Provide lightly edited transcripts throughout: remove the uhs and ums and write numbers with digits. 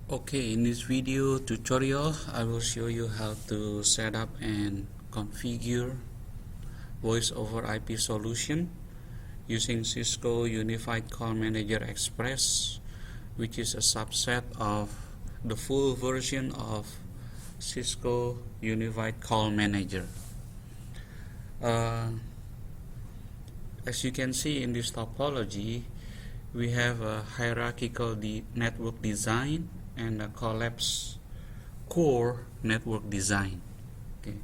Okay, in this video tutorial, I will show you how to set up and configure voice over IP solution using Cisco Unified Call Manager Express, which is a subset of the full version of Cisco Unified Call Manager. As you can see in this topology, we have a hierarchical network design and a collapse core network design. Okay.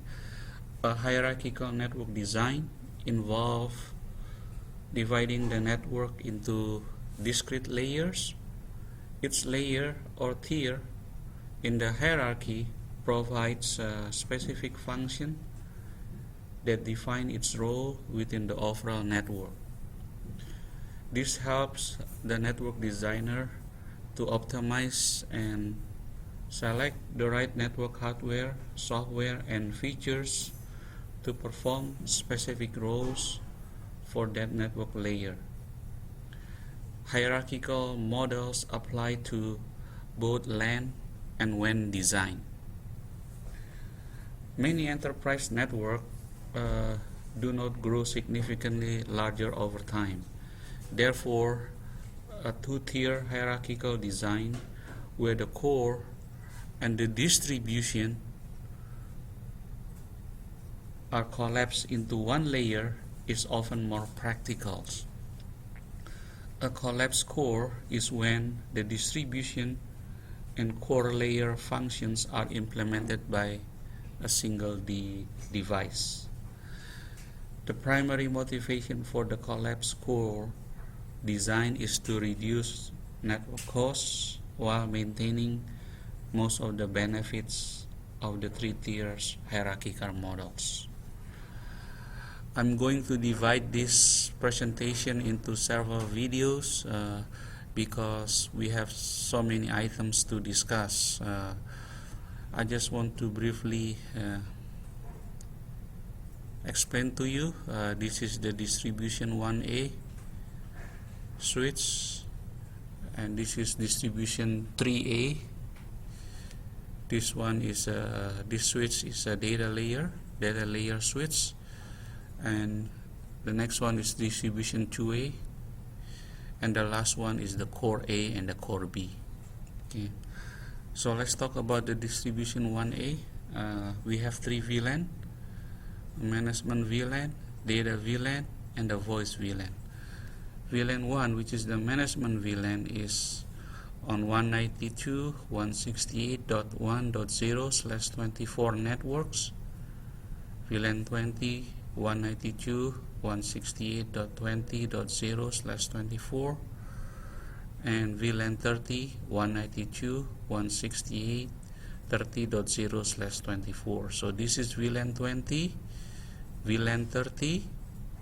A hierarchical network design involves dividing the network into discrete layers. Each layer or tier in the hierarchy provides a specific function that defines its role within the overall network. This helps the network designer to optimize and select the right network hardware, software, and features to perform specific roles for that network layer. Hierarchical models apply to both LAN and WAN design. Many enterprise networks do not grow significantly larger over time. Therefore, a two-tier hierarchical design where the core and the distribution are collapsed into one layer is often more practical. A collapsed core is when the distribution and core layer functions are implemented by a single device. The primary motivation for the collapsed core design is to reduce network costs while maintaining most of the benefits of the three tiers hierarchical models. I'm going to divide this presentation into several videos because we have so many items to discuss. I just want to briefly explain to you. This is the distribution 1A switch, and this is distribution 3A. This one is this switch is a data layer switch, and the next one is distribution 2A, and the last one is the core A and the core B. Okay, so let's talk about the distribution 1A. We have three VLAN: management VLAN, data VLAN, and the voice VLAN. VLAN 1, which is the management VLAN, is on 192.168.1.0/24 networks. VLAN 20, 192.168.20.0/24, and VLAN 30, 192.168.30.0/24. So this is VLAN 20, VLAN 30,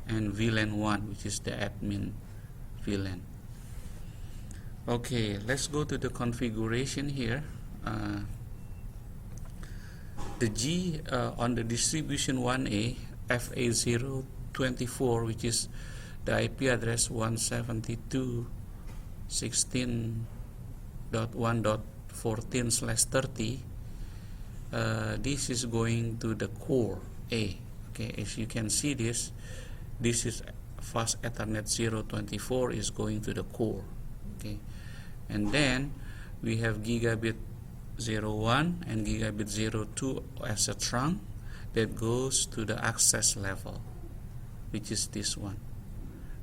and VLAN 1, which is the admin VLAN. Okay, let's go to the configuration here. The G on the distribution 1A, FA024, which is the IP address 172.16.1.14/30, this is going to the core A. Okay, as you can see, this is fast Ethernet 024 is going to the core. Okay, and then we have gigabit 01 and gigabit 02 as a trunk that goes to the access level, which is this one,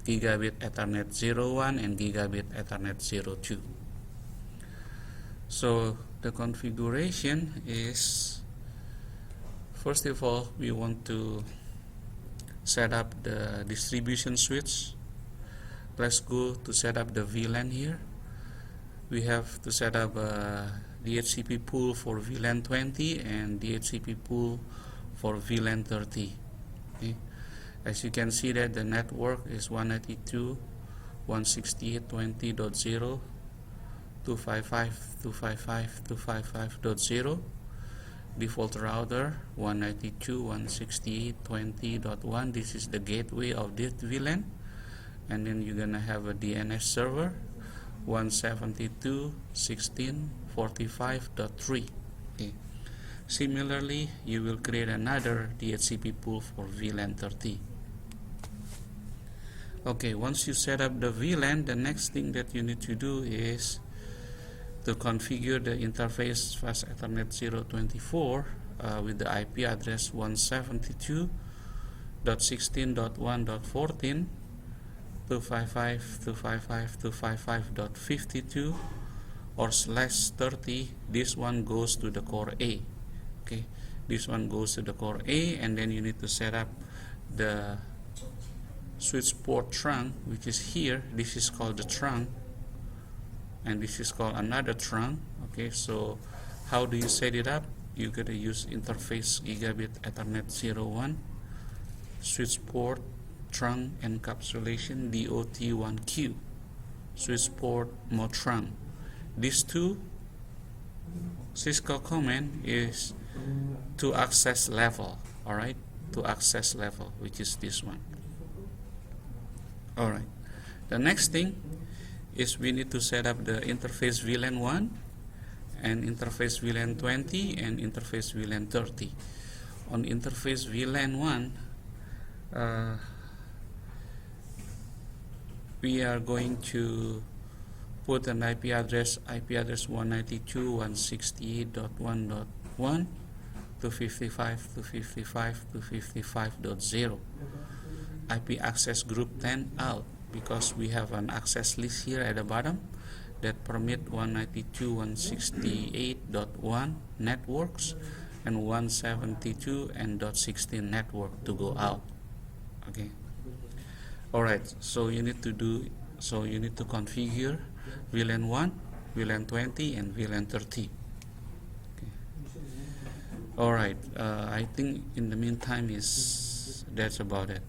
gigabit Ethernet 01 and gigabit Ethernet 02. So the configuration is, first of all, we want to set up the distribution switch. Let's go to set up the VLAN here. We have to set up a DHCP pool for VLAN 20 and DHCP pool for VLAN 30. Okay. As you can see that the network is 192.168.20.0, 255.255.255.0. Default router 192.168.20.1. This is the gateway of this VLAN, and then you're gonna have a DNS server 172.16.45.3. Okay. Similarly, you will create another DHCP pool for VLAN 30. Okay, once you set up the VLAN, the next thing that you need to do is to configure the interface Fast Ethernet 024 with the IP address 172.16.1.14, 255.255.255.52 or /30. This one goes to the core A. Okay, this one goes to the core A, and then you need to set up the switch port trunk, which is here. This is called the trunk, and this is called another trunk. Okay, so how do you set it up? You gotta use interface gigabit Ethernet 01 switch port trunk encapsulation DOT1Q switch port mode trunk. These two syscall command is to access level. Alright, to access level, which is this one. Alright, the next thing is we need to set up the interface VLAN 1 and interface VLAN 20 and interface VLAN 30. On interface VLAN 1, we are going to put an IP address 192.168.1.1 to 55.255.255.0. IP access group 10 out, because we have an access list here at the bottom that permit 192.168.1 networks and 172 and .16 network to go out. Okay. Alright, so you need to configure VLAN 1, VLAN 20 and VLAN 30. Okay. Alright, I think in the meantime that's about it.